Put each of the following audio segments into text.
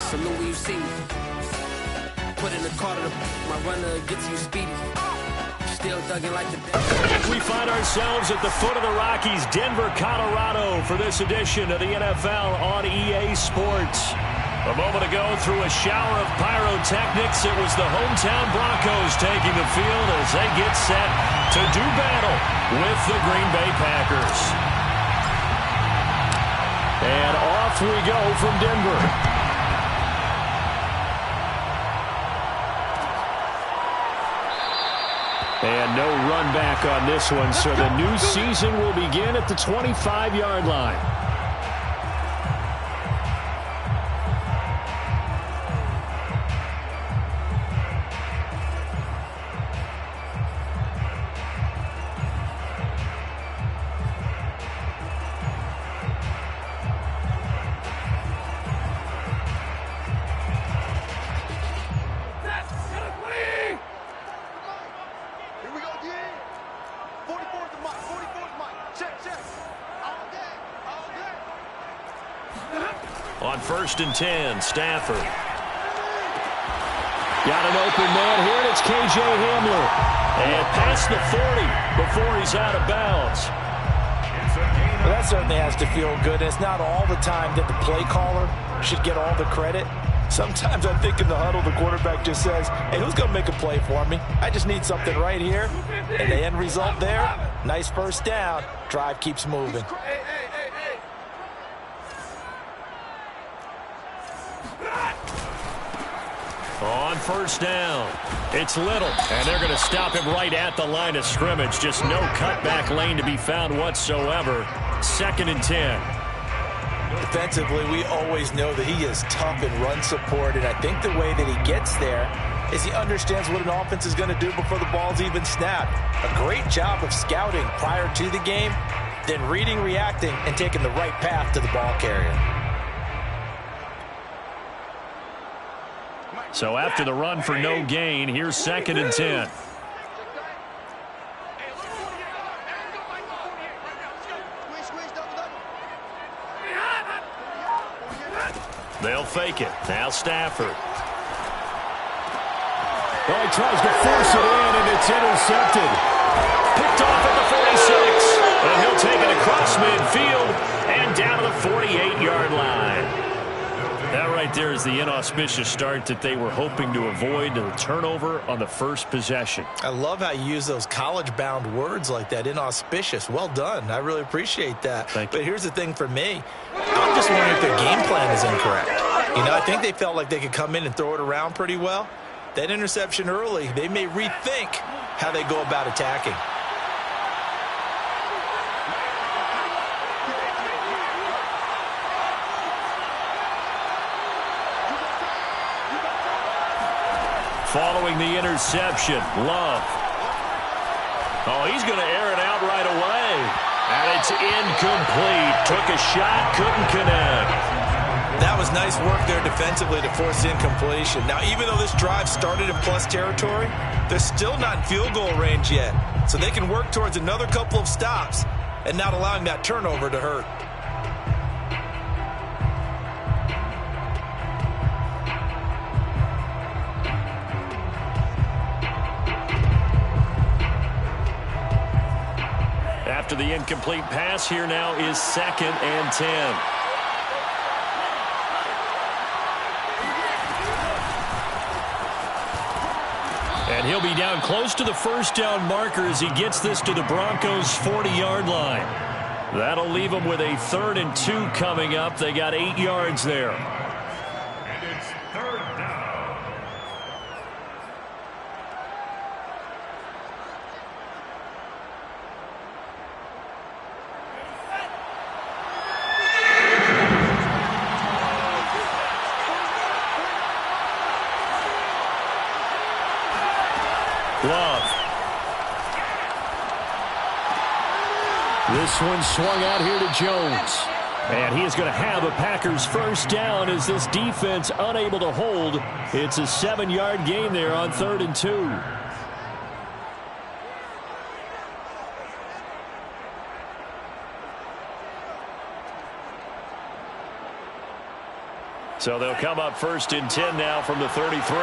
Salute when you see me. Put in the car to my runner gets you speedy. Still thugging like the... We find ourselves at the foot of the Rockies, Denver, Colorado, for this edition of the NFL on EA Sports. A moment ago, through a shower of pyrotechnics, it was the hometown Broncos taking the field as they get set to do battle with the Green Bay Packers. And off we go from Denver. And no run back on this one, so the new season will begin at the 25-yard line. On 1st and 10, Stafford. Got an open man here, and it's K.J. Hamler. And past the 40 before he's out of bounds. Well, that certainly has to feel good. It's not all the time that the play caller should get all the credit. Sometimes I think in the huddle, the quarterback just says, hey, who's going to make a play for me? I just need something right here. And the end result there, nice first down. Drive keeps moving. On 1st down, it's Little, and they're going to stop him right at the line of scrimmage. Just no cutback lane to be found whatsoever. 2nd and 10. Defensively, we always know that he is tough in run support, and I think the way that he gets there is he understands what an offense is going to do before the ball's even snapped. A great job of scouting prior to the game, then reading, reacting, and taking the right path to the ball carrier. So after the run for no gain, here's 2nd and 10. They'll fake it. Now Stafford. Well, he tries to force it in, and it's intercepted. Picked off at the 46. And he'll take it across midfield and down to the 48-yard line. That right there is the inauspicious start that they were hoping to avoid, the turnover on the first possession. I love how you use those college-bound words like that, inauspicious. Well done. I really appreciate that. Thank you. But here's the thing for me. I'm just wondering if their game plan is incorrect. You know, I think they felt like they could come in and throw it around pretty well. That interception early, they may rethink how they go about attacking. Following the interception, Love. Oh, he's going to air it out right away. And it's incomplete. Took a shot, couldn't connect. That was nice work there defensively to force incompletion. Now, even though this drive started in plus territory, they're still not in field goal range yet. So they can work towards another couple of stops and not allowing that turnover to hurt. After the incomplete pass, here now is 2nd and 10. And he'll be down close to the first down marker as he gets this to the Broncos' 40-yard line. That'll leave them with a 3rd and 2 coming up. They got 8 yards there. And it's 3rd down. Love. This one swung out here to Jones. And he is going to have a Packers first down as this defense unable to hold. It's a 7-yard gain there on 3rd and 2. So they'll come up 1st and 10 now from the 33.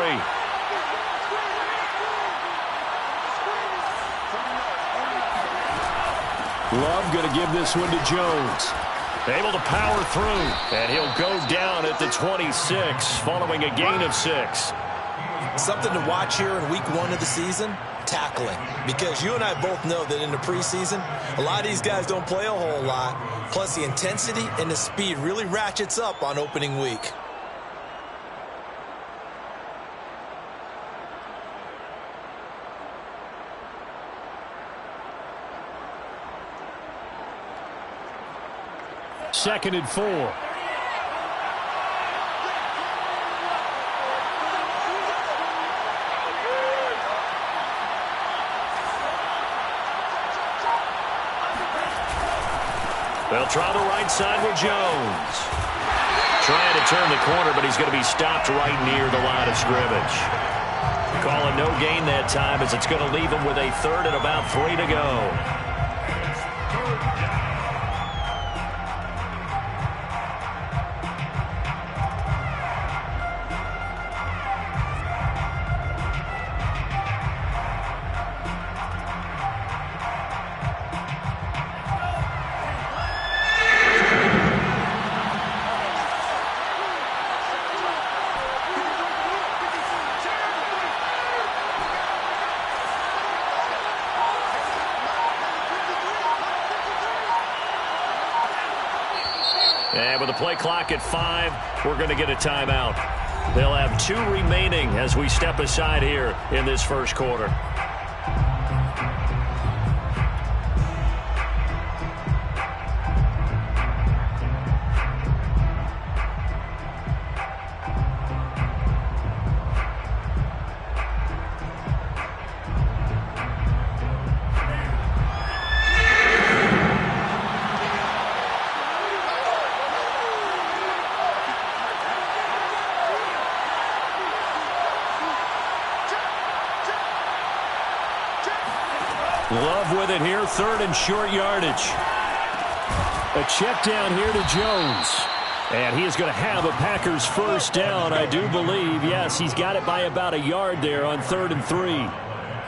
Love going to give this one to Jones. Able to power through, and he'll go down at the 26 following a gain of 6. Something to watch here in week 1 of the season, tackling. Because you and I both know that in the preseason, a lot of these guys don't play a whole lot. Plus, the intensity and the speed really ratchets up on opening week. Second and 4. They'll try the right side with Jones. Trying to turn the corner, but he's going to be stopped right near the line of scrimmage. Calling no gain that time as it's going to leave him with a 3rd and about 3 to go. And with the play clock at 5, we're going to get a timeout. They'll have 2 remaining as we step aside here in this first quarter. Love with it here, 3rd and short yardage. A check down here to Jones. And he is going to have a Packers first down, I do believe. Yes, he's got it by about a yard there on 3rd and 3.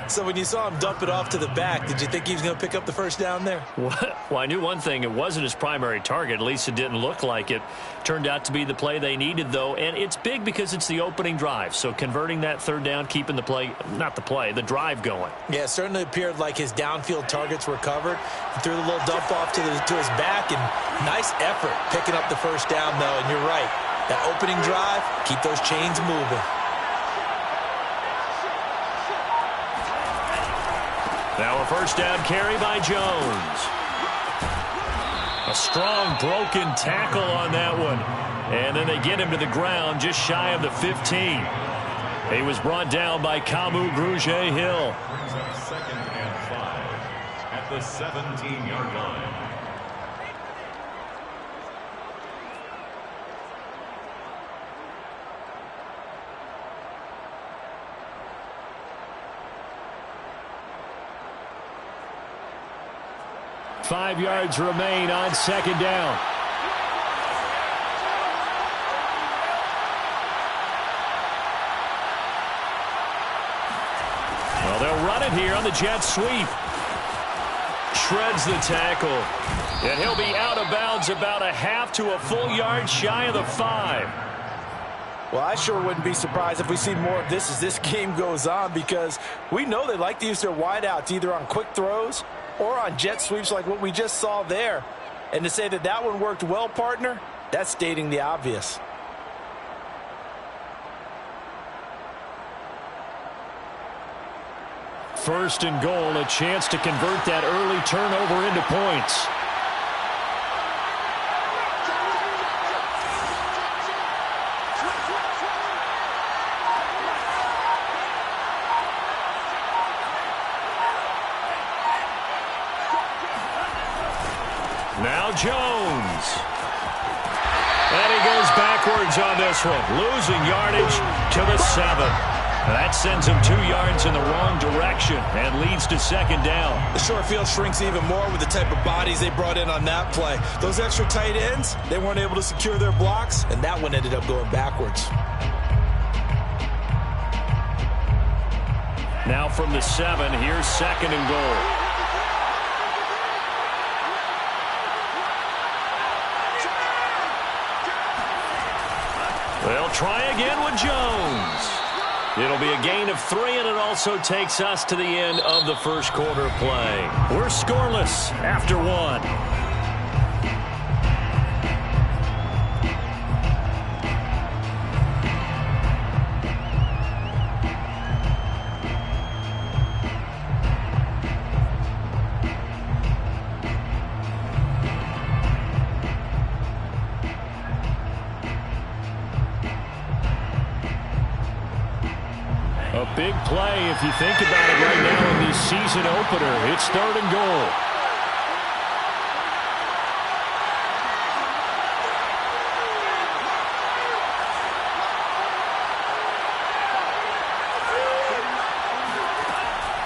So when you saw him dump it off to the back, did you think he was going to pick up the first down there? Well, I knew one thing. It wasn't his primary target. At least it didn't look like it. Turned out to be the play they needed, though. And it's big because it's the opening drive. So converting that 3rd down, keeping the play, not the play, the drive going. Yeah, it certainly appeared like his downfield targets were covered. He threw the little dump off to his back, and nice effort picking up the first down, though. And you're right. That opening drive, keep those chains moving. Now a first down carry by Jones. A strong broken tackle on that one. And then they get him to the ground just shy of the 15. He was brought down by Kamu Grugier-Hill. Brings up 2nd and 5 at the 17-yard line. Five yards remain on 2nd down. Well, they'll run it here on the jet sweep. Shreds the tackle. And he'll be out of bounds about a half to a full yard shy of the 5. Well, I sure wouldn't be surprised if we see more of this as this game goes on, because we know they like to use their wideouts either on quick throws or on jet sweeps like what we just saw there. And to say that that one worked well, partner, that's stating the obvious. First and goal, a chance to convert that early turnover into points. Now Jones. And he goes backwards on this one, losing yardage to the 7. That sends him 2 yards in the wrong direction and leads to second down. The short field shrinks even more with the type of bodies they brought in on that play. Those extra tight ends, they weren't able to secure their blocks, and that one ended up going backwards. Now from the 7, here's second and goal. They'll try again with Jones. It'll be a gain of 3, and it also takes us to the end of the first quarter play. We're scoreless after 1. A big play if you think about it right now in this season opener. It's third and goal.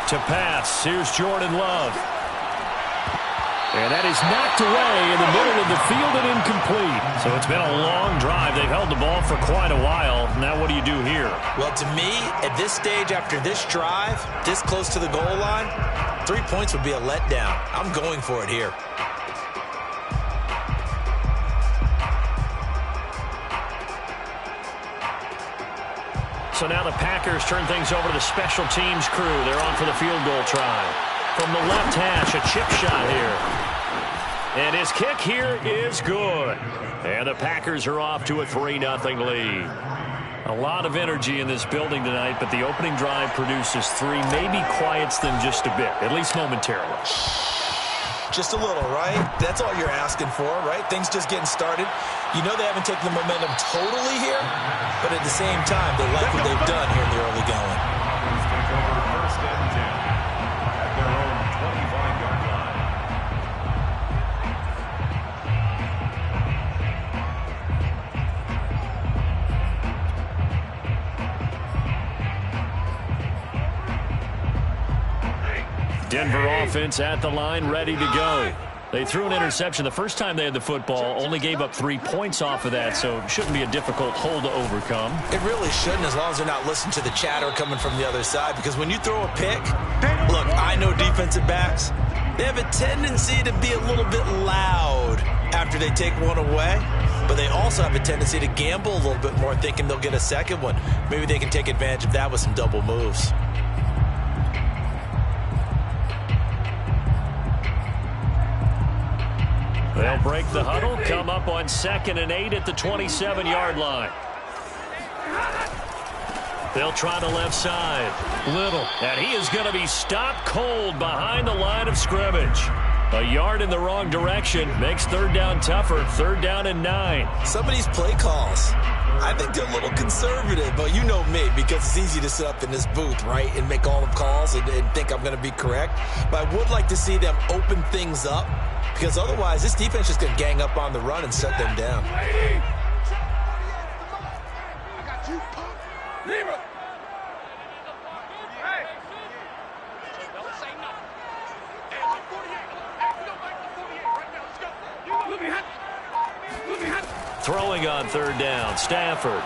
To pass, here's Jordan Love. And that is knocked away in the middle of the field and incomplete. So it's been a long drive. They've held the ball for quite a while. Now what do you do here? Well, to me, at this stage after this drive, this close to the goal line, 3 points would be a letdown. I'm going for it here. So now the Packers turn things over to the special teams crew. They're on for the field goal try. From the left hash, a chip shot here. And his kick here is good. And the Packers are off to a 3-0 lead. A lot of energy in this building tonight, but the opening drive produces 3. Maybe quiets them just a bit, at least momentarily. Just a little, right? That's all you're asking for, right? Things just getting started. You know they haven't taken the momentum totally here, but at the same time, they like what they've done here in the early going. Take over first and 10 at their own 25-yard line. Denver offense at the line, ready to go. They threw an interception the first time they had the football, only gave up 3 points off of that, so it shouldn't be a difficult hole to overcome. It really shouldn't, as long as they're not listening to the chatter coming from the other side, because when you throw a pick, look, I know defensive backs, they have a tendency to be a little bit loud after they take one away, but they also have a tendency to gamble a little bit more, thinking they'll get a second one. Maybe they can take advantage of that with some double moves. They'll break the huddle, come up on 2nd and 8 at the 27-yard line. They'll try the left side. Little. And he is going to be stopped cold behind the line of scrimmage. A yard in the wrong direction makes third down tougher. 3rd down and 9. Some of these play calls, I think they're a little conservative, but you know me, because it's easy to sit up in this booth, right, and make all the calls and think I'm going to be correct. But I would like to see them open things up, because otherwise this defense is going to gang up on the run and shut them down. Throwing on 3rd down, Stafford.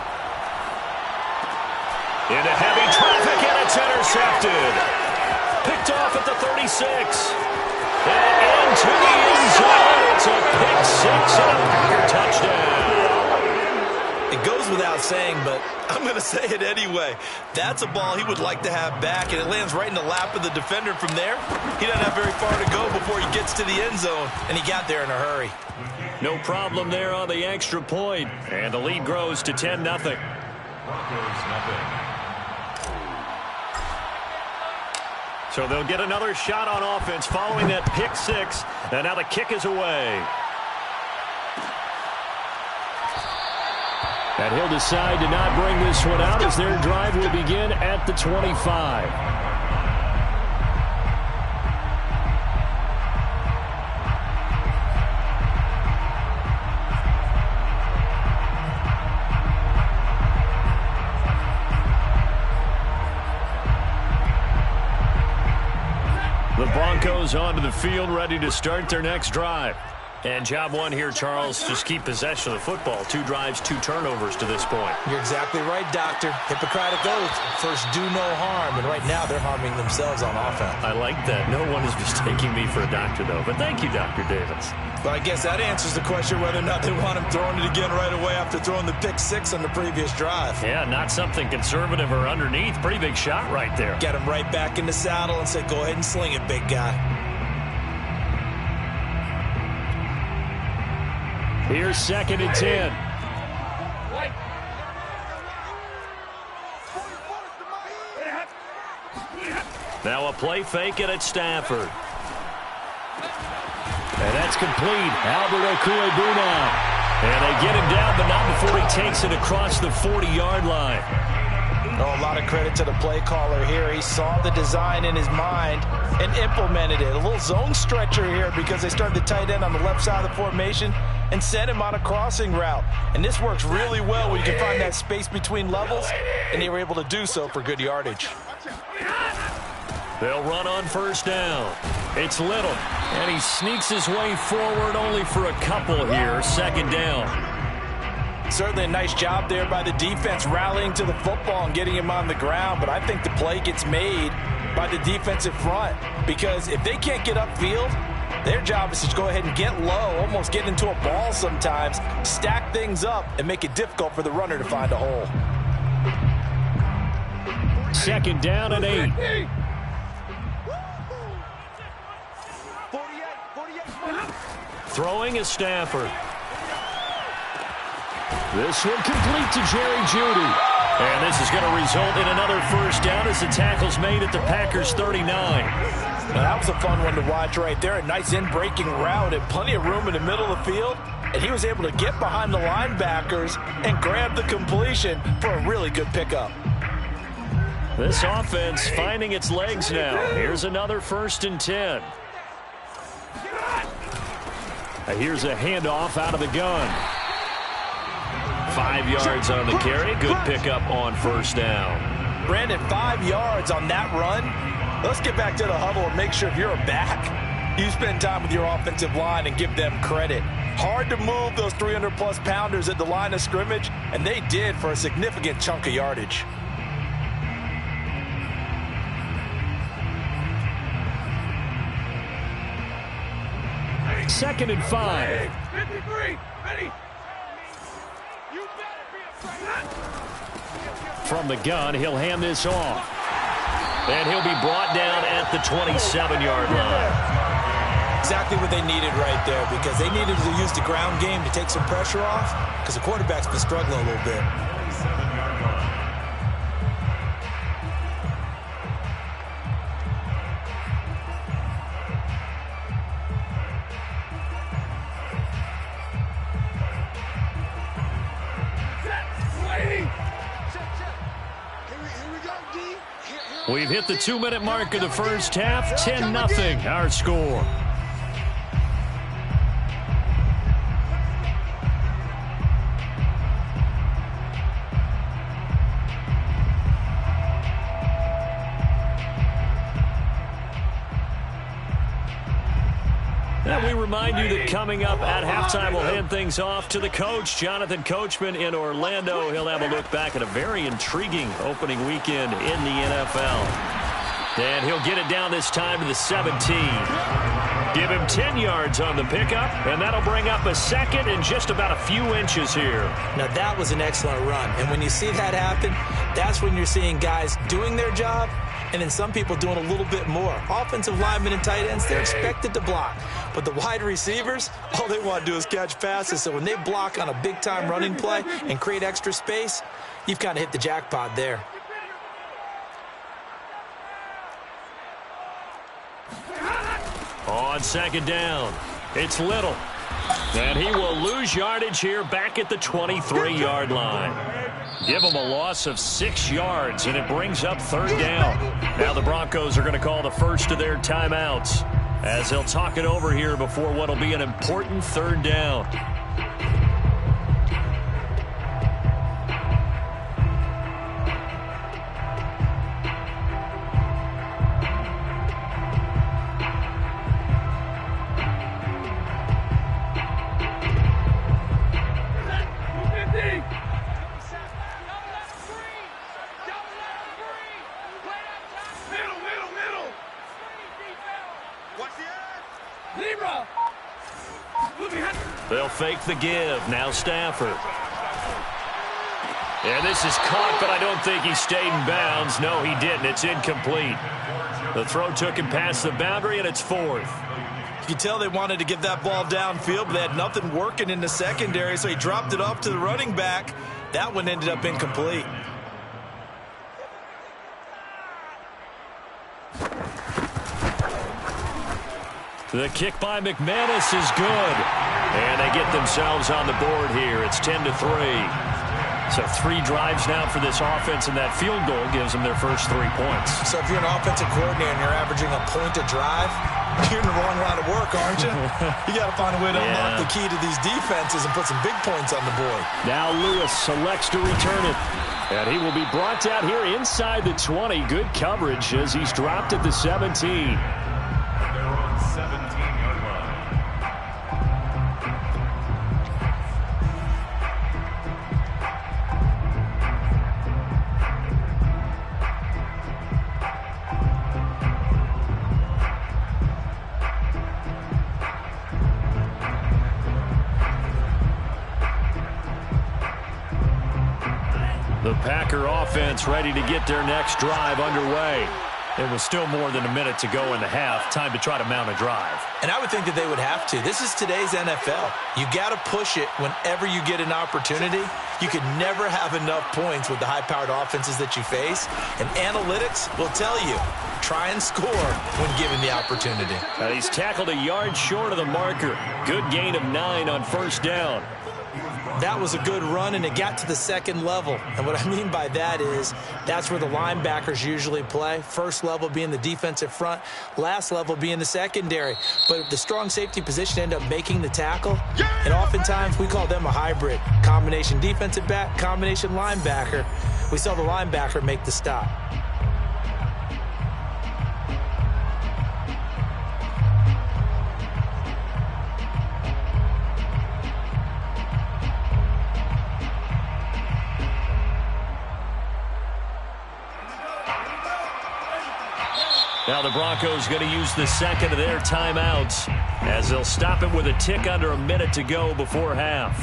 Into heavy traffic, and it's intercepted. Picked off at the 36. And into the end zone. It's a pick 6 and a Packer touchdown. It goes without saying, but I'm going to say it anyway. That's a ball he would like to have back, and it lands right in the lap of the defender from there. He doesn't have very far to go before he gets to the end zone, and he got there in a hurry. No problem there on the extra point, and the lead grows to 10-0. Broncos nothing. So they'll get another shot on offense following that pick 6, and now the kick is away. And he'll decide to not bring this one out as their drive will begin at the 25. Broncos onto the field, ready to start their next drive. And job one here, Charles, just keep possession of the football. 2 drives, 2 turnovers to this point. You're exactly right, Doctor. Hippocratic oath. First, do no harm. And right now, they're harming themselves on offense. I like that. No one is mistaking me for a doctor, though. But thank you, Dr. Davis. But I guess that answers the question whether or not they want him throwing it again right away after throwing the pick 6 on the previous drive. Yeah, not something conservative or underneath. Pretty big shot right there. Get him right back in the saddle and say, go ahead and sling it, big guy. Here's 2nd and 10. Now a play fake it at Stafford. And that's complete. Albert Okwuegbunam now. And they get him down, but not before he takes it across the 40-yard line. Oh, a lot of credit to the play caller here. He saw the design in his mind and implemented it. A little zone stretcher here because they started the tight end on the left side of the formation and sent him on a crossing route. And this works really well when you can find that space between levels, and they were able to do so for good yardage. They'll run on 1st down. It's Little, and he sneaks his way forward only for a couple here. 2nd down. Certainly a nice job there by the defense rallying to the football and getting him on the ground, but I think the play gets made by the defensive front because if they can't get upfield, their job is to go ahead and get low, almost get into a ball sometimes, stack things up, and make it difficult for the runner to find a hole. 2nd down and 8. Throwing is Stafford. This one complete to Jerry Jeudy. And this is going to result in another 1st down as the tackle's made at the Packers' 39. Now, that was a fun one to watch right there. A nice in-breaking route and plenty of room in the middle of the field. And he was able to get behind the linebackers and grab the completion for a really good pickup. This offense finding its legs now. Here's another 1st and 10. Here's a handoff out of the gun. 5 yards on the carry. Good pickup on 1st down. Brandon, 5 yards on that run. Let's get back to the huddle and make sure if you're a back, you spend time with your offensive line and give them credit. Hard to move those 300-plus pounders at the line of scrimmage, and they did for a significant chunk of yardage. Second and 5. 53, ready. From the gun, he'll hand this off. And he'll be brought down at the 27-yard line. Exactly what they needed right there because they needed to use the ground game to take some pressure off because the quarterback's been struggling a little bit. We've hit the 2-minute mark of the 1st half. 10-0 our score. And we remind you that coming up at halftime, we'll hand things off to the coach, Jonathan Coachman in Orlando. He'll have a look back at a very intriguing opening weekend in the NFL. And he'll get it down this time to the 17. Give him 10 yards on the pickup, and that'll bring up a 2nd and just about a few inches here. Now, that was an excellent run. And when you see that happen, that's when you're seeing guys doing their job and then some people doing a little bit more. Offensive linemen and tight ends, they're expected to block. But the wide receivers, all they want to do is catch passes. So when they block on a big-time running play and create extra space, you've kind of hit the jackpot there. On 2nd down, it's Little. And he will lose yardage here back at the 23-yard line. Give him a loss of 6 yards, and it brings up 3rd down. Now the Broncos are going to call the first of their timeouts as they'll talk it over here before what will be an important 3rd down. They'll fake the give. Now Stafford. And this is caught, but I don't think he stayed in bounds. No, he didn't. It's incomplete. The throw took him past the boundary, and it's 4th. You can tell they wanted to get that ball downfield, but they had nothing working in the secondary, so he dropped it off to the running back. That one ended up incomplete. The kick by McManus is good. And they get themselves on the board here. It's 10-3. So 3 drives now for this offense, and that field goal gives them their first 3 points. So if you're an offensive coordinator and you're averaging a point a drive, you're in the wrong line of work, aren't you? You got to find a way to unlock the key to these defenses and put some big points on the board. Now Lewis selects to return it. And he will be brought out here inside the 20. Good coverage as he's dropped at the 17. They're on 17-yard line. The Packer offense ready to get their next drive underway. It was still more than a minute to go in the half. Time to try to mount a drive. And I would think that they would have to. This is today's NFL. You got to push it whenever you get an opportunity. You can never have enough points with the high-powered offenses that you face. And analytics will tell you, try and score when given the opportunity. He's tackled a yard short of the marker. Good gain of 9 on first down. That was a good run, and it got to the second level. And what I mean by that is that's where the linebackers usually play. First level being the defensive front, last level being the secondary. But the strong safety position ended up making the tackle, and oftentimes we call them a hybrid. Combination defensive back, combination linebacker. We saw the linebacker make the stop. Now the Broncos going to use the second of their timeouts as they'll stop it with a tick under a minute to go before half.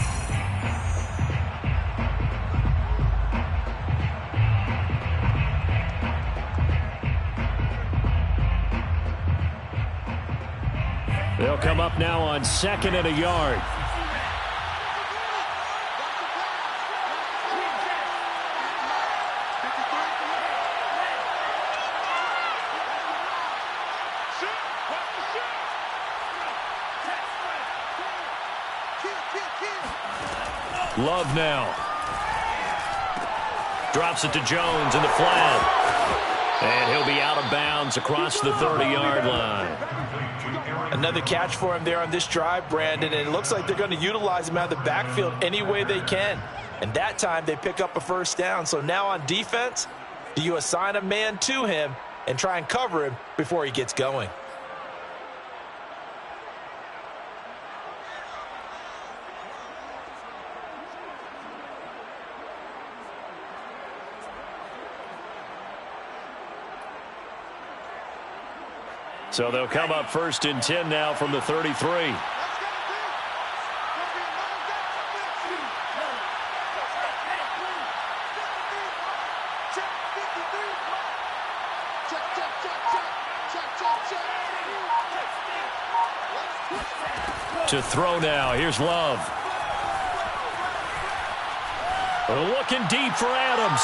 They'll come up now on 2nd and a yard. Love now. Drops it to Jones in the flat. And he'll be out of bounds across the 30-yard line. Another catch for him there on this drive, Brandon, and it looks like they're going to utilize him out of the backfield any way they can. And that time they pick up a first down. So now on defense, do you assign a man to him and try and cover him before he gets going? So they'll come up 1st and 10 now from the 33. To throw now. Here's Love. Looking deep for Adams.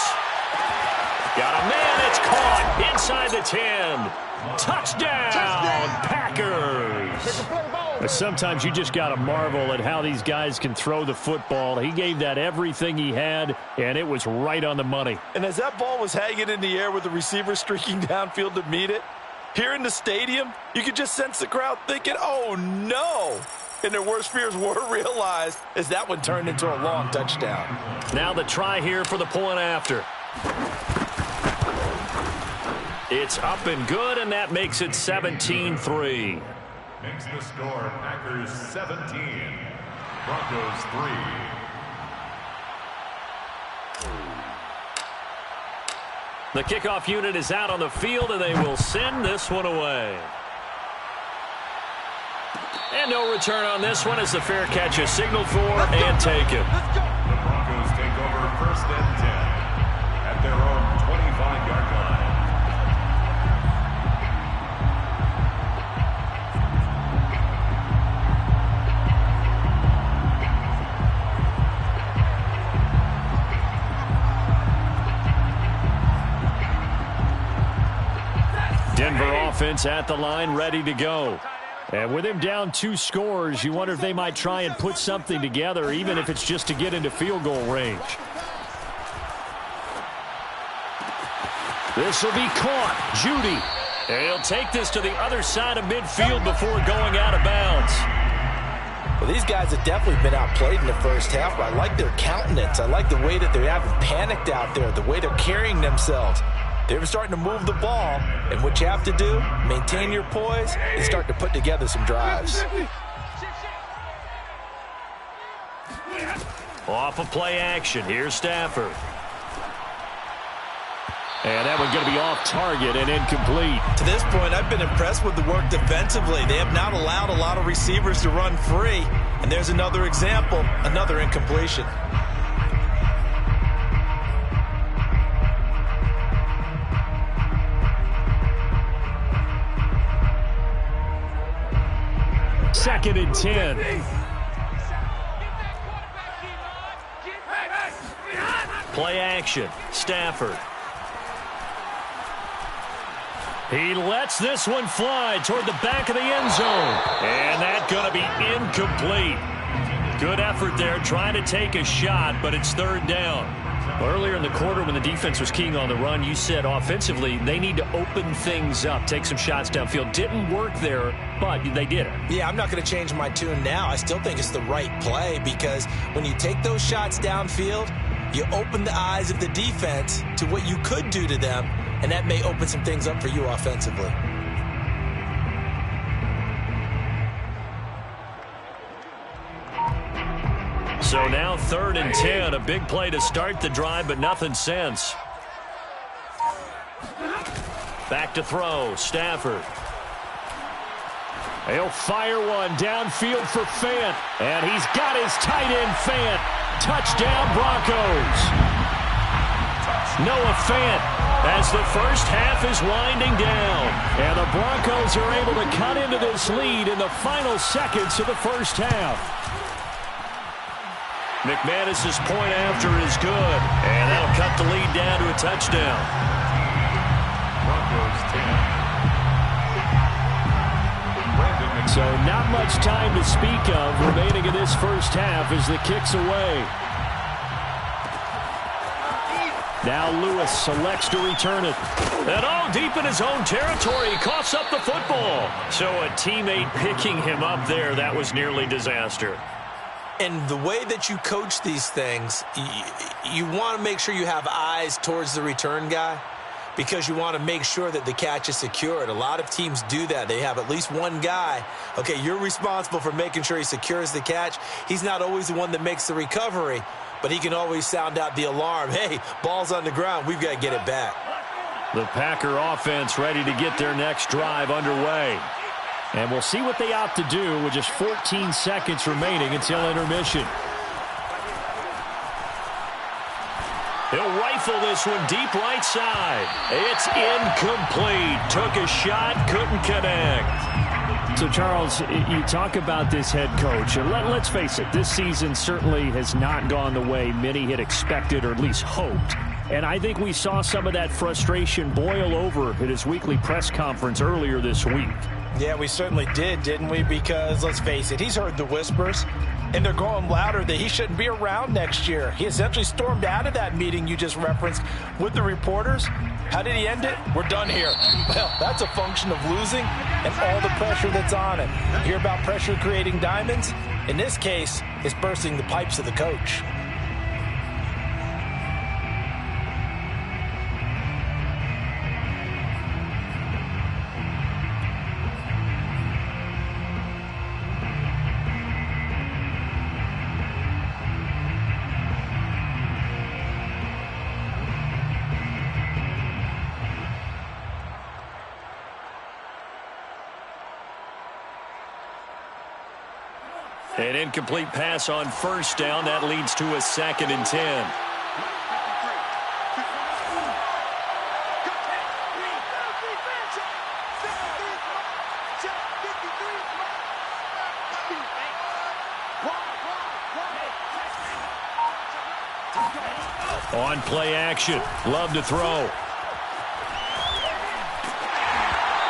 Got a man. It's caught inside the 10. Touchdown, Packers. Sometimes you just got to marvel at how these guys can throw the football. He gave that everything he had, and it was right on the money. And as that ball was hanging in the air with the receiver streaking downfield to meet it, here in the stadium, you could just sense the crowd thinking, oh, no. And their worst fears were realized as that one turned into a long touchdown. Now the try here for the point after. It's up and good, and that makes it 17-3. Makes the score Packers 17, Broncos 3. The kickoff unit is out on the field, and they will send this one away. And no return on this one as the fair catch is signaled for and taken. The Broncos take over 1st and 10 at their own 25-yard line. Denver offense at the line, ready to go. And with him down 2 scores, you wonder if they might try and put something together, even if it's just to get into field goal range. This will be caught. Judy. And he'll take this to the other side of midfield before going out of bounds. Well, these guys have definitely been outplayed in the first half, but I like their countenance. I like the way that they haven't panicked out there, the way they're carrying themselves. They're starting to move the ball, and what you have to do, maintain your poise, and start to put together some drives. Off of play action, here's Stafford. And that one's going to be off target and incomplete. To this point, I've been impressed with the work defensively. They have not allowed a lot of receivers to run free, and there's another example, another incompletion. Second and 10. Play action. Stafford. He lets this one fly toward the back of the end zone. And that's going to be incomplete. Good effort there trying to take a shot, but it's 3rd down. Earlier in the quarter when the defense was keying on the run, you said offensively they need to open things up, take some shots downfield. Didn't work there, but they did it. Yeah, I'm not going to change my tune now. I still think it's the right play because when you take those shots downfield, you open the eyes of the defense to what you could do to them, and that may open some things up for you offensively. So now 3rd and 10, a big play to start the drive, but nothing since. Back to throw, Stafford. He'll fire one downfield for Fant, and he's got his tight end Fant. Touchdown Broncos. Noah Fant as the first half is winding down, and the Broncos are able to cut into this lead in the final seconds of the first half. McManus's point after is good, and that'll cut the lead down to a touchdown. Broncos 10. So not much time to speak of remaining in this first half as the kick's away. Now Lewis selects to return it. And all deep in his own territory, he coughs up the football. So a teammate picking him up there, that was nearly disaster. And the way that you coach these things, you want to make sure you have eyes towards the return guy because you want to make sure that the catch is secured. A lot of teams do that. They have at least one guy. Okay, you're responsible for making sure he secures the catch. He's not always the one that makes the recovery, but he can always sound out the alarm. Hey, ball's on the ground. We've got to get it back. The Packer offense ready to get their next drive underway. And we'll see what they opt to do with just 14 seconds remaining until intermission. He'll rifle this one deep right side. It's incomplete. Took a shot, couldn't connect. So, Charles, you talk about this head coach. And let's face it, this season certainly has not gone the way many had expected or at least hoped. And I think we saw some of that frustration boil over at his weekly press conference earlier this week. Yeah, we certainly did, didn't we? Because, let's face it, he's heard the whispers, and they're growing louder that he shouldn't be around next year. He essentially stormed out of that meeting you just referenced with the reporters. How did he end it? We're done here. Well, that's a function of losing and all the pressure that's on it. You hear about pressure creating diamonds? In this case, it's bursting the pipes of the coach. An incomplete pass on first down. That leads to a 2nd and 10. On play action. Love to throw.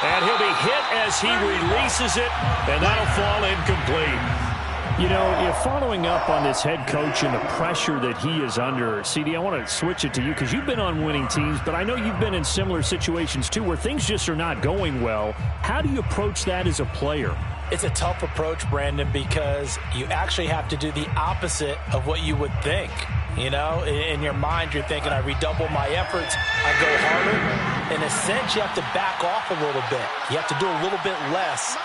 And he'll be hit as he releases it, and that'll fall incomplete. You know, you're following up on this head coach and the pressure that he is under. CD, I want to switch it to you because you've been on winning teams, but I know you've been in similar situations too where things just are not going well. How do you approach that as a player? It's a tough approach, Brandon, because you actually have to do the opposite of what you would think. You know, in your mind, you're thinking, I redouble my efforts, I go harder. In a sense, you have to back off a little bit. You have to do a little bit less.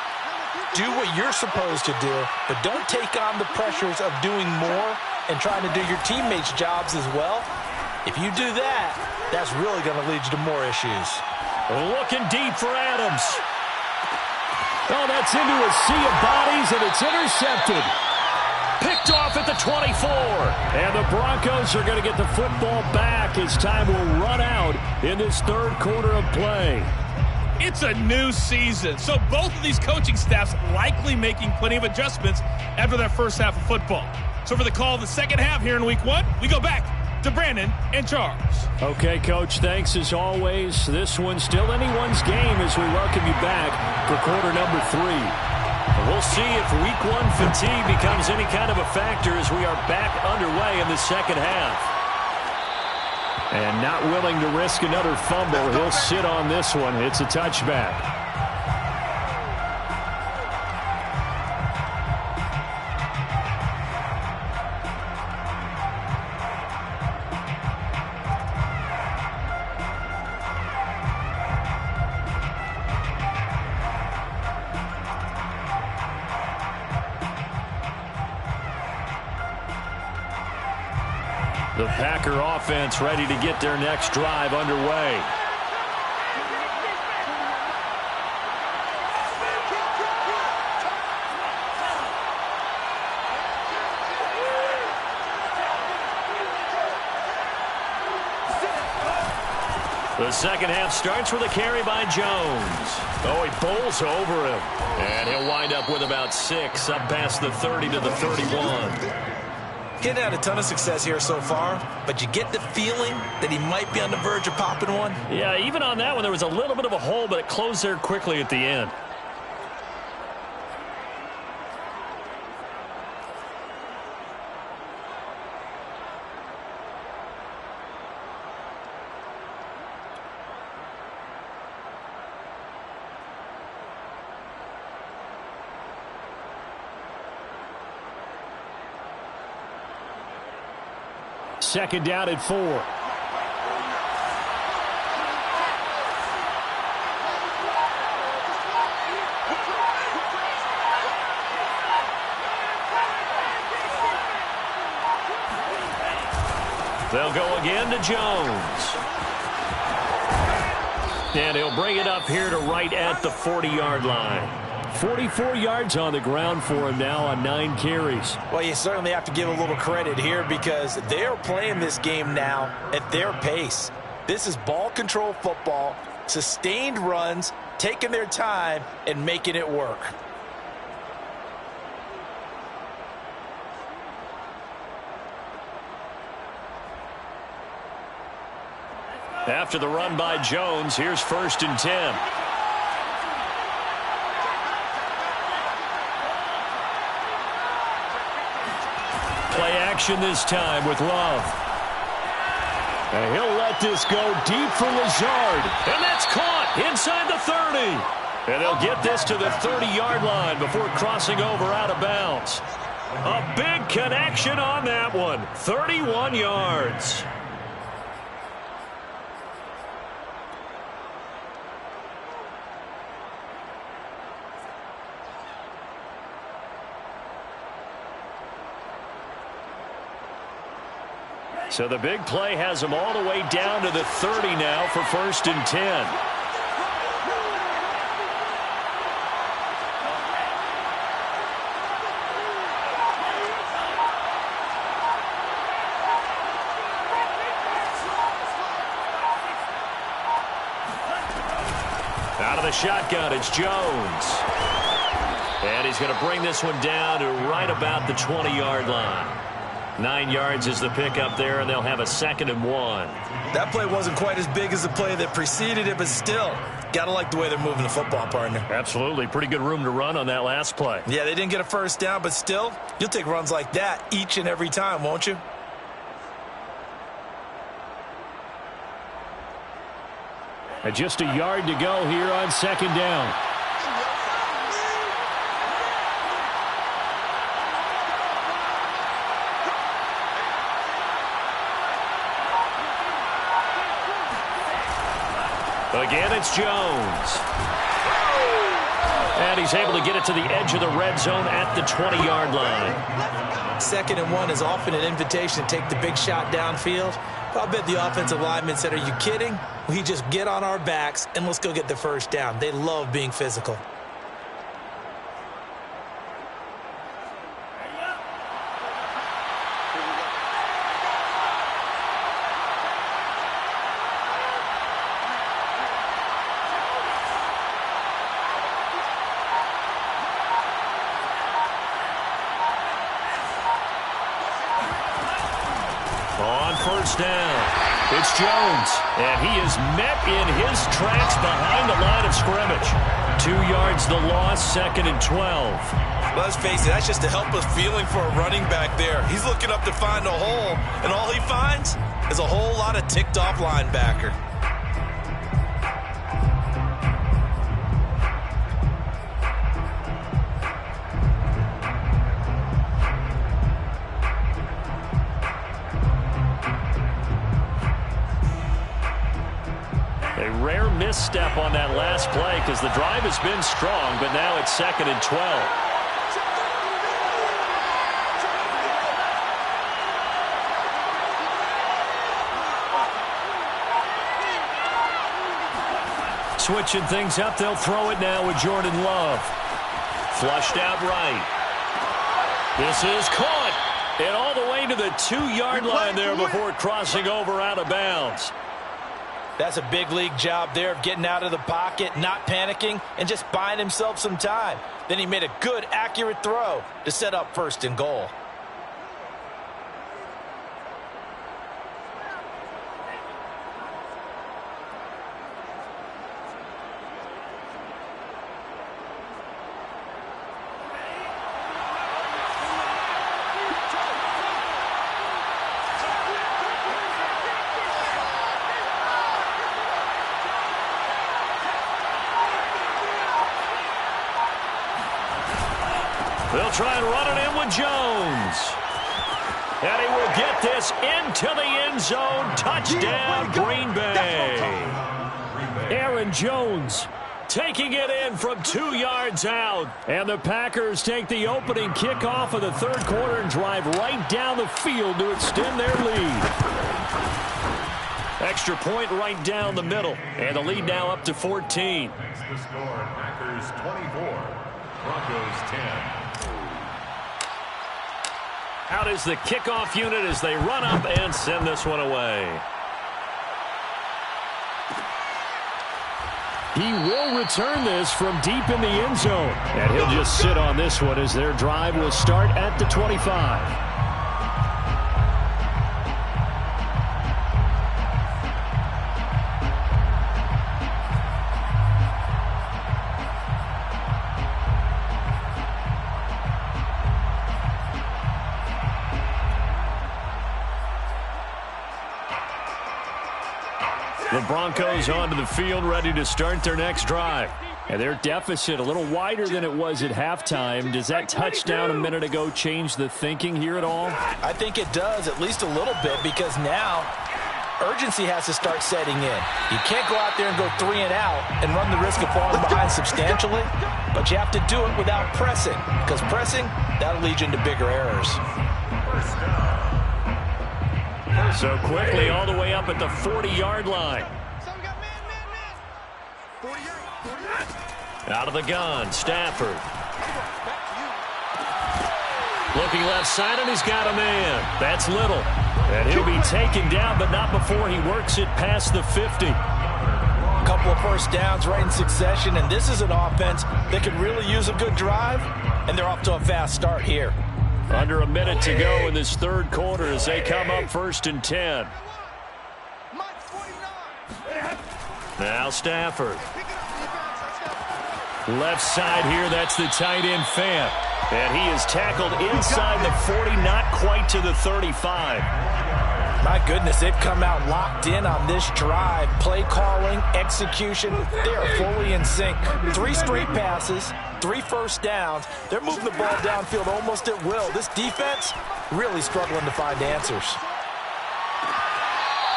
Do what you're supposed to do, but don't take on the pressures of doing more and trying to do your teammates' jobs as well. If you do that, that's really going to lead you to more issues. Looking deep for Adams. Oh, that's into a sea of bodies, and it's intercepted. Picked off at the 24. And the Broncos are going to get the football back as time will run out in this 3rd quarter of play. It's a new season, so both of these coaching staffs likely making plenty of adjustments after their first half of football. So for the call of the second half here in Week 1, we go back to Brandon and Charles. Okay, Coach, thanks as always. This one's still anyone's game as we welcome you back for quarter number 3. We'll see if Week 1 fatigue becomes any kind of a factor as we are back underway in the second half. And not willing to risk another fumble, he'll sit on this one. It's a touchback. The Packer offense ready to get their next drive underway. The second half starts with a carry by Jones. Oh, he bowls over him. And he'll wind up with about 6, up past the 30 to the 31. Getting had a ton of success here so far, but you get the feeling that he might be on the verge of popping one. Yeah, even on that one, there was a little bit of a hole, but it closed there quickly at the end. Second down at 4. They'll go again to Jones. And he'll bring it up here to right at the 40-yard line. 44 yards on the ground for him now on 9 carries. Well, you certainly have to give a little credit here because they're playing this game now at their pace. This is ball control football, sustained runs, taking their time, and making it work. After the run by Jones, here's 1st and 10. Play action this time with Love. And he'll let this go deep for Lazard. And that's caught inside the 30. And they'll get this to the 30-yard line before crossing over out of bounds. A big connection on that one. 31 yards. So the big play has them all the way down to the 30 now for 1st and 10. Out of the shotgun, it's Jones. And he's going to bring this one down to right about the 20-yard line. 9 yards is the pickup there, and they'll have a 2nd and 1. That play wasn't quite as big as the play that preceded it, but still, got to like the way they're moving the football, partner. Absolutely. Pretty good room to run on that last play. Yeah, they didn't get a first down, but still, you'll take runs like that each and every time, won't you? And just a yard to go here on 2nd down. Again, it's Jones. And he's able to get it to the edge of the red zone at the 20-yard line. 2nd and 1 is often an invitation to take the big shot downfield. I bet the offensive lineman said, are you kidding? We just get on our backs and let's go get the first down. They love being physical. On first down, it's Jones, and he is met in his tracks behind the line of scrimmage. 2 yards the loss, 2nd and 12. Let's face it, that's just a helpless feeling for a running back there. He's looking up to find a hole, and all he finds is a whole lot of ticked-off linebacker. A rare misstep on that last play because the drive has been strong, but now it's 2nd and 12. Switching things up, they'll throw it now with Jordan Love. Flushed out right. This is caught. And all the way to the 2-yard line there before crossing over out of bounds. That's a big league job there of getting out of the pocket, not panicking, and just buying himself some time. Then he made a good, accurate throw to set up 1st and goal. They'll try and run it in with Jones. And he will get this into the end zone. Touchdown, Green Bay. Aaron Jones taking it in from 2 yards out. And the Packers take the opening kickoff of the 3rd quarter and drive right down the field to extend their lead. Extra point right down the middle. And the lead now up to 14. That's the score. Packers 24, Broncos 10. Out is the kickoff unit as they run up and send this one away. He will return this from deep in the end zone. And he'll just sit on this one as their drive will start at the 25. The Broncos onto the field, ready to start their next drive. And their deficit a little wider than it was at halftime. Does that touchdown a minute ago change the thinking here at all? I think it does, at least a little bit, because now urgency has to start setting in. You can't go out there and go 3 and out and run the risk of falling behind substantially, but you have to do it without pressing, because pressing, that'll lead you into bigger errors. So quickly all the way up at the 40-yard line. Out of the gun, Stafford. Looking left side, and he's got a man. That's Little. And he'll be taken down, but not before he works it past the 50. A couple of first downs right in succession, and this is an offense that could really use a good drive, and they're off to a fast start here. Under a minute to go in this third quarter as they come up 1st and 10. Now Stafford. Left side here, that's the tight end Fant. And he is tackled inside the 40, not quite to the 35. My goodness, they've come out locked in on this drive. Play calling, execution, they are fully in sync. 3 straight passes, 3 first downs. They're moving the ball downfield almost at will. This defense really struggling to find answers.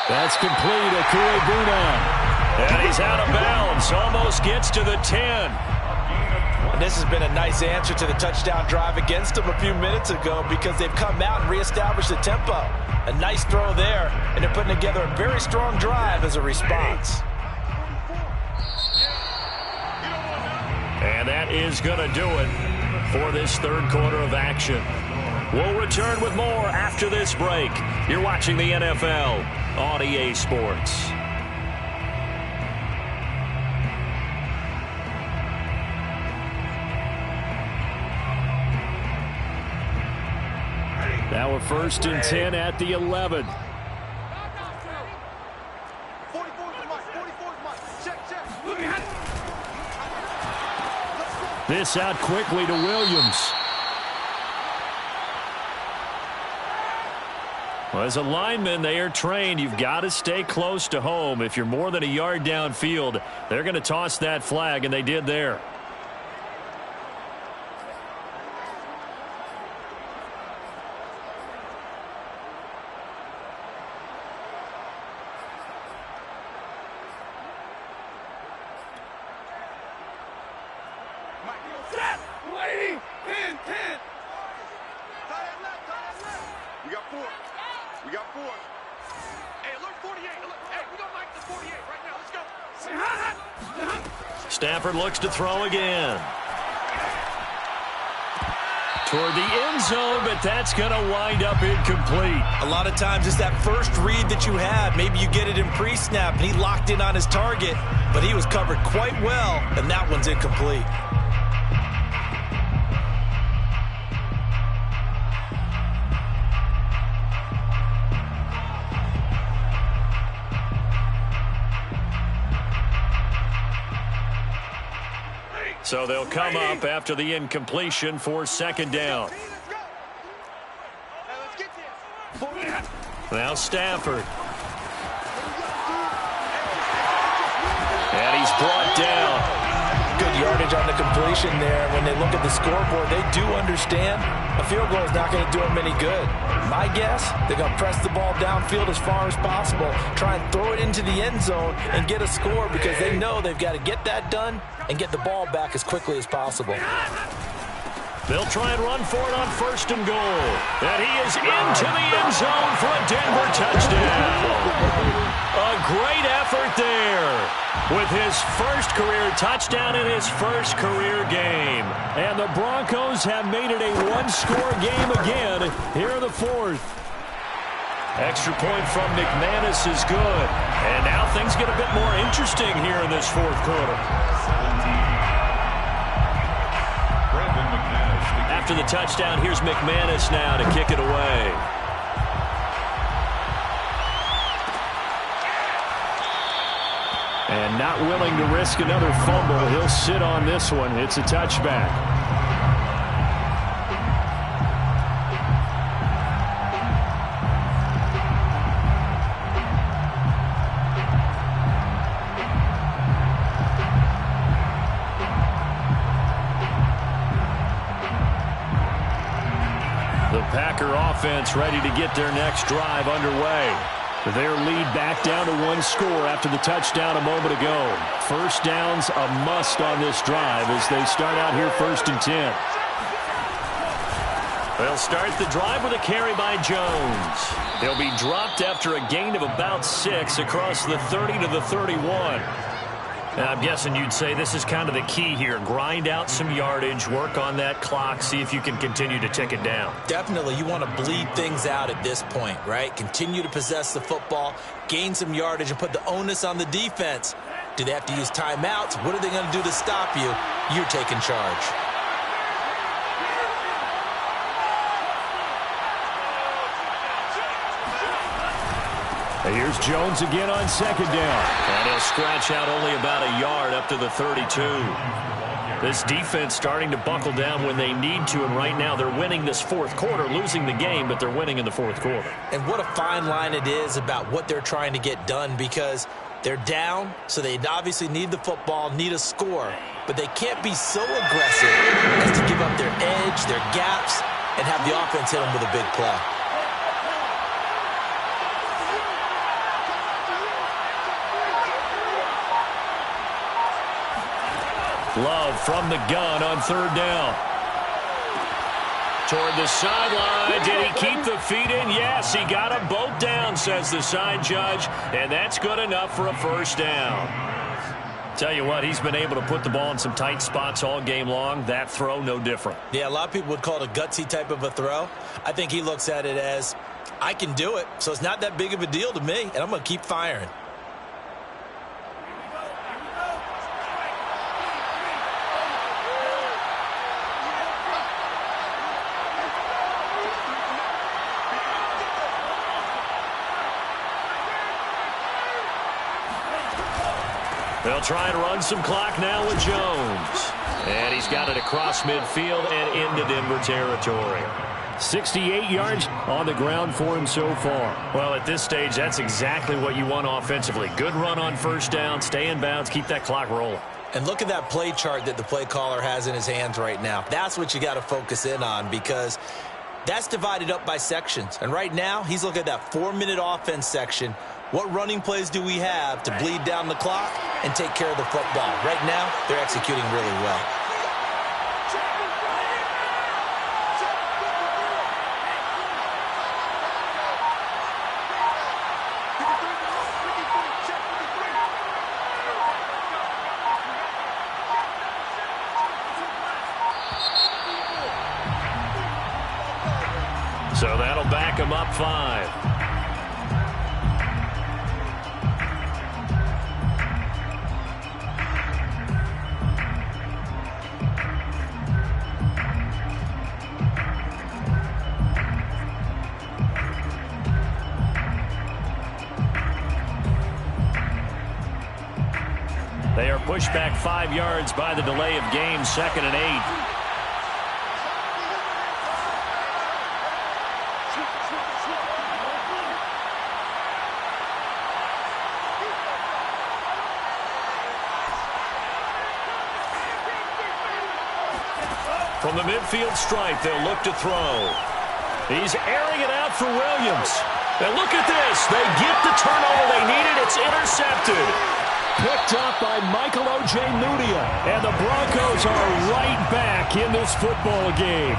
That's complete, Akuebuna. And he's out of bounds, almost gets to the 10. And this has been a nice answer to the touchdown drive against them a few minutes ago because they've come out and reestablished the tempo. A nice throw there, and they're putting together a very strong drive as a response. And that is going to do it for this third quarter of action. We'll return with more after this break. You're watching the NFL on EA Sports. Now we're 1st and 10 at the 11. This out quickly to Williams. Well, as a lineman, they are trained. You've got to stay close to home. If you're more than a yard downfield, they're going to toss that flag, and they did there. We got 4. Hey, look, 48. Hey, we don't like the 48 right now. Let's go. Stafford looks to throw again. Toward the end zone, but that's going to wind up incomplete. A lot of times it's that first read that you have. Maybe you get it in pre-snap, and he locked in on his target, but he was covered quite well, and that one's incomplete. So they'll come up after the incompletion for 2nd down. Now Stafford. And he's brought down. Good yardage on the completion there. When they look at the scoreboard, they do understand a field goal is not going to do them any good. My guess, they're going to press the ball downfield as far as possible, try and throw it into the end zone and get a score because they know they've got to get that done and get the ball back as quickly as possible. They'll try and run for it on 1st and goal. And he is into the end zone for a Denver touchdown. A great effort there with his first career touchdown in his first career game. And the Broncos have made it a one-score game again here in the 4th. Extra point from McManus is good. And now things get a bit more interesting here in this 4th quarter. After the touchdown, here's McManus now to kick it away. And not willing to risk another fumble, he'll sit on this one. It's a touchback. The Packer offense ready to get their next drive underway. Their lead back down to 1 score after the touchdown a moment ago. First down's a must on this drive as they start out here 1st and 10. They'll start the drive with a carry by Jones. He'll be dropped after a gain of about 6 across the 30 to the 31. Now, I'm guessing you'd say this is kind of the key here. Grind out some yardage, work on that clock, see if you can continue to tick it down. Definitely, you want to bleed things out at this point, right? Continue to possess the football, gain some yardage, and put the onus on the defense Do they have to use timeouts? What are they going to do to stop you? You're taking charge. Here's Jones again on second down. And he'll scratch out only about a yard up to the 32. This defense starting to buckle down when they need to, and right now they're winning this fourth quarter, losing the game, but they're winning in the fourth quarter. And what a fine line it is about what they're trying to get done, because they're down, so they obviously need the football, need a score, but they can't be so aggressive as to give up their edge, their gaps, and have the offense hit them with a big play. Love from the gun on third down. Toward the sideline. Did he keep the feet in? Yes, he got them both down, says the side judge, and that's good enough for a first down. Tell you what, he's been able to put the ball in some tight spots all game long. That throw, no different. Yeah, a lot of people would call it a gutsy type of a throw. I think he looks at it as, I can do it, so it's not that big of a deal to me, and I'm going to keep firing. They'll try and run some clock now with Jones. And he's got it across midfield and into Denver territory. 68 yards on the ground for him so far. Well, at this stage, that's exactly what you want offensively. Good run on first down, stay in bounds, keep that clock rolling. And look at that play chart that the play caller has in his hands right now. That's what you got to focus in on, because that's divided up by sections. And right now, he's looking at that 4-minute offense section. What running plays do we have to bleed down the clock and take care of the football? Right now, they're executing really well. So that'll back him up 5. They are pushed back 5 yards by the delay of game, 2nd and 8. From the midfield stripe, they'll look to throw. He's airing it out for Williams. And look at this. They get the turnover they needed. It's intercepted. Picked up by Michael O.J. Mudia. And the Broncos are right back in this football game.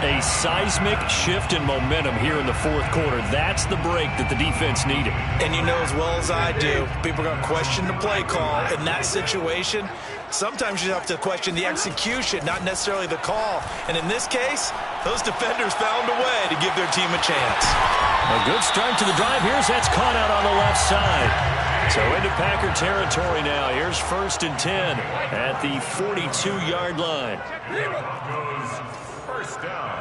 A seismic shift in momentum here in the fourth quarter. That's the break that the defense needed. And you know as well as I do, people are going to question the play call in that situation. Sometimes you have to question the execution, not necessarily the call. And in this case, those defenders found a way to give their team a chance. A good start to the drive. That's caught out on the left side. So into Packer territory now. Here's 1st and 10 at the 42-yard line. First down.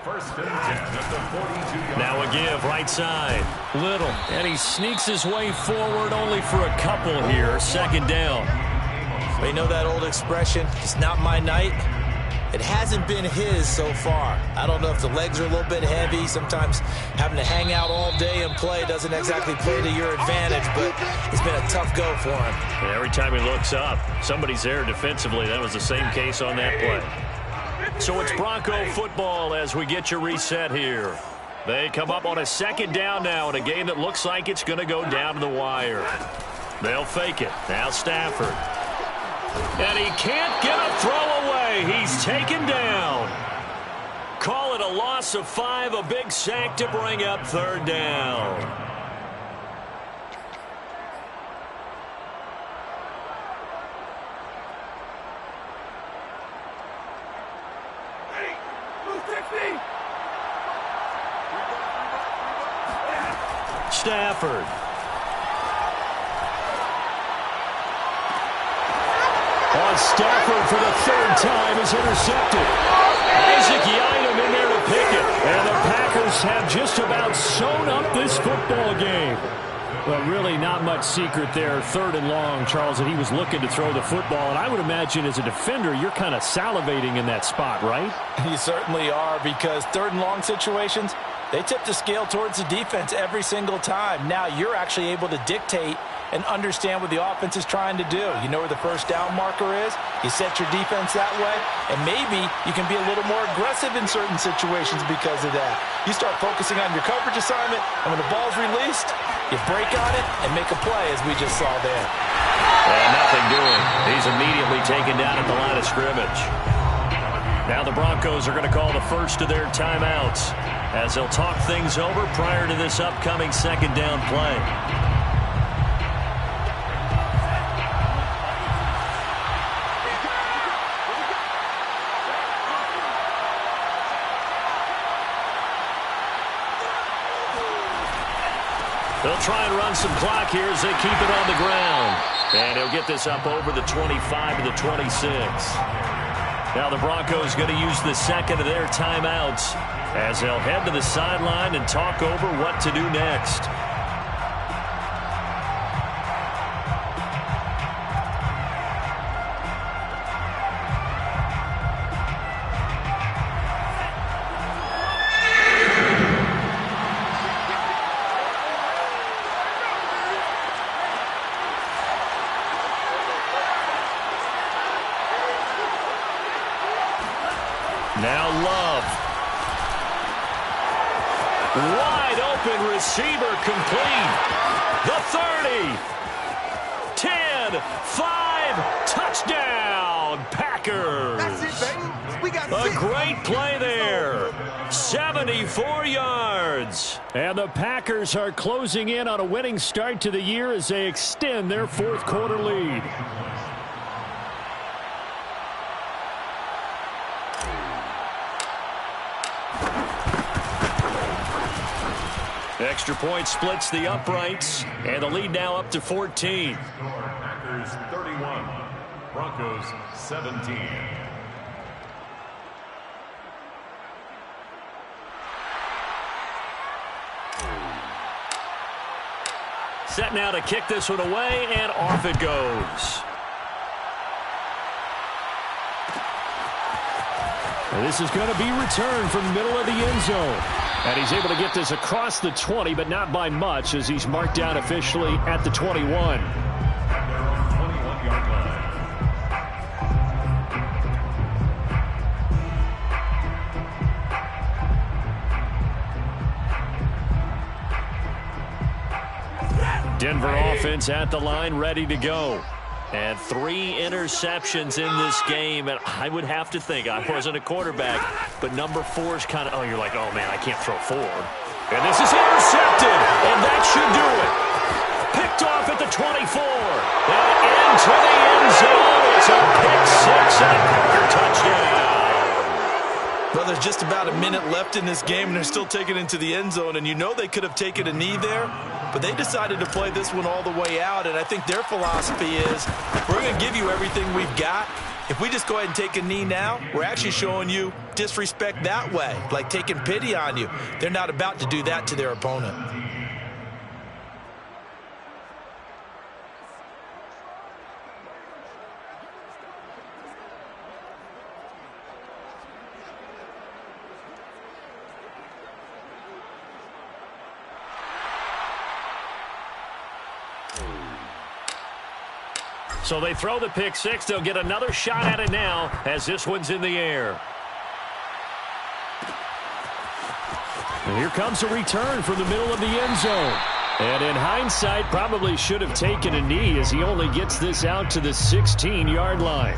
1st and 10 at the 42-yard line. Now a give, right side. Little. And he sneaks his way forward only for a couple here. 2nd down. Well, you know that old expression, it's not my night. It hasn't been his so far. I don't know if the legs are a little bit heavy. Sometimes having to hang out all day and play doesn't exactly play to your advantage, but it's been a tough go for him. And every time he looks up, somebody's there defensively. That was the same case on that play. So it's Bronco football as we get you reset here. They come up on a 2nd down now in a game that looks like it's going to go down to the wire. They'll fake it. Now Stafford. And he can't get a throw away. He's taken down. Call it a loss of 5, a big sack to bring up 3rd down. Stafford. Stafford for the third time is intercepted. Isaac Yiadom in there to pick it. And the Packers have just about sewn up this football game. Well, really not much secret there. Third and long, Charles, that he was looking to throw the football. And I would imagine as a defender, you're kind of salivating in that spot, right? You certainly are, because third and long situations, they tip the scale towards the defense every single time. Now you're actually able to dictate and understand what the offense is trying to do. You know where the first down marker is. You set your defense that way, and maybe you can be a little more aggressive in certain situations because of that. You start focusing on your coverage assignment, and when the ball's released, you break on it and make a play, as we just saw there. And nothing doing. He's immediately taken down at the line of scrimmage. Now the Broncos are going to call the first of their timeouts as they'll talk things over prior to this upcoming second down play. They'll try and run some clock here as they keep it on the ground. And he'll get this up over the 25 to the 26. Now the Broncos going to use the second of their timeouts as they'll head to the sideline and talk over what to do next. Now Love. Wide open receiver complete. The 30. 10. 5. Touchdown. Packers. That's it, baby. We got A six. great play there. 74 yards. And the Packers are closing in on a winning start to the year as they extend their fourth quarter lead. Extra point splits the uprights, and the lead now up to 14. Packers 31, Broncos 17. Set now to kick this one away, and off it goes. And this is going to be returned from the middle of the end zone. And he's able to get this across the 20, but not by much, as he's marked down officially at the 21. At their own 21-yard line. Denver offense at the line, ready to go. And 3 interceptions in this game, and I would have to think, I wasn't a quarterback, but number 4 is kind of, oh, you're like, oh, man, I can't throw 4. And this is intercepted, and that should do it. Picked off at the 24, and into the end zone. It's a pick 6 and a Packer touchdown. Well, there's just about a minute left in this game, and they're still taking it into the end zone. And you know they could have taken a knee there, but they decided to play this one all the way out. And I think their philosophy is, we're going to give you everything we've got. If we just go ahead and take a knee now, we're actually showing you disrespect that way, like taking pity on you. They're not about to do that to their opponent. So they throw the pick 6. They'll get another shot at it now as this one's in the air. And here comes a return from the middle of the end zone. And in hindsight, probably should have taken a knee as he only gets this out to the 16-yard line.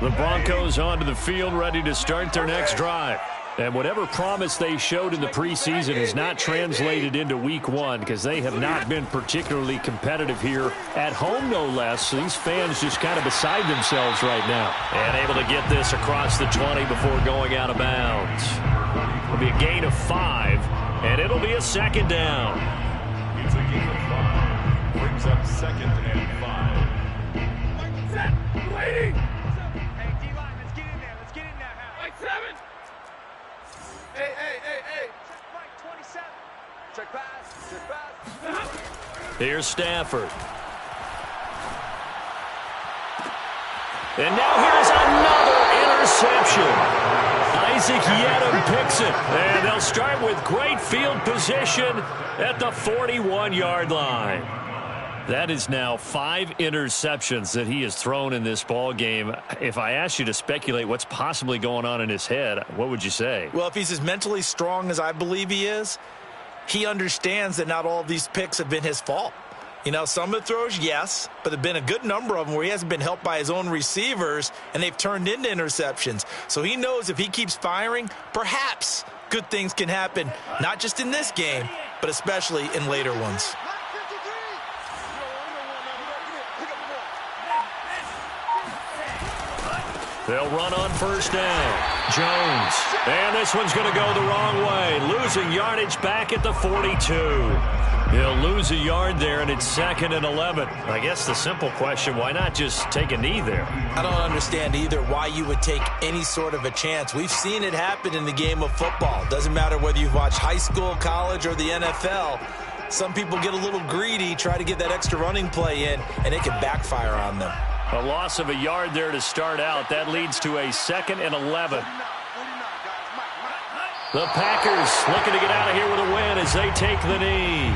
The Broncos onto the field, ready to start their next drive. And whatever promise they showed in the preseason has not translated into week one because they have not been particularly competitive here at home, no less. So these fans just kind of beside themselves right now. And able to get this across the 20 before going out of bounds. It'll be a gain of 5, and it'll be a second down. It's a gain of 5. Brings up 2nd and 5. Set. Waiting. Hey, D-line, let's get in there. Let's get in there now. Like 7. Hey. Check right, 27. Check pass. Here's Stafford. And now here's another interception. Isaac Yedem picks it. And they'll start with great field position at the 41-yard line. That is now 5 interceptions that he has thrown in this ball game. If I asked you to speculate what's possibly going on in his head, what would you say? Well, if he's as mentally strong as I believe he is, he understands that not all of these picks have been his fault. You know, some of the throws, yes, but there have been a good number of them where he hasn't been helped by his own receivers, and they've turned into interceptions. So he knows if he keeps firing, perhaps good things can happen, not just in this game, but especially in later ones. They'll run on first down. Jones. And this one's going to go the wrong way. Losing yardage back at the 42. He'll lose a yard there, and it's 2nd and 11. I guess the simple question, why not just take a knee there? I don't understand either why you would take any sort of a chance. We've seen it happen in the game of football. Doesn't matter whether you've watched high school, college, or the NFL. Some people get a little greedy, try to get that extra running play in, and it can backfire on them. A loss of a yard there to start out. That leads to a 2nd and 11. The Packers looking to get out of here with a win as they take the knee.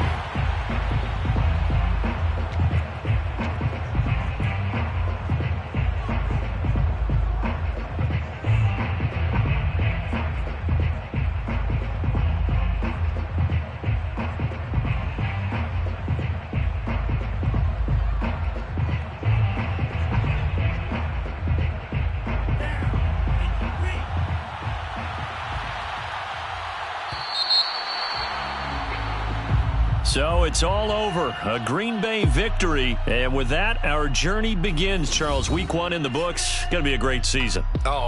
So it's all over. A Green Bay victory. And with that, our journey begins, Charles. Week 1 in the books. Going to be a great season. Oh,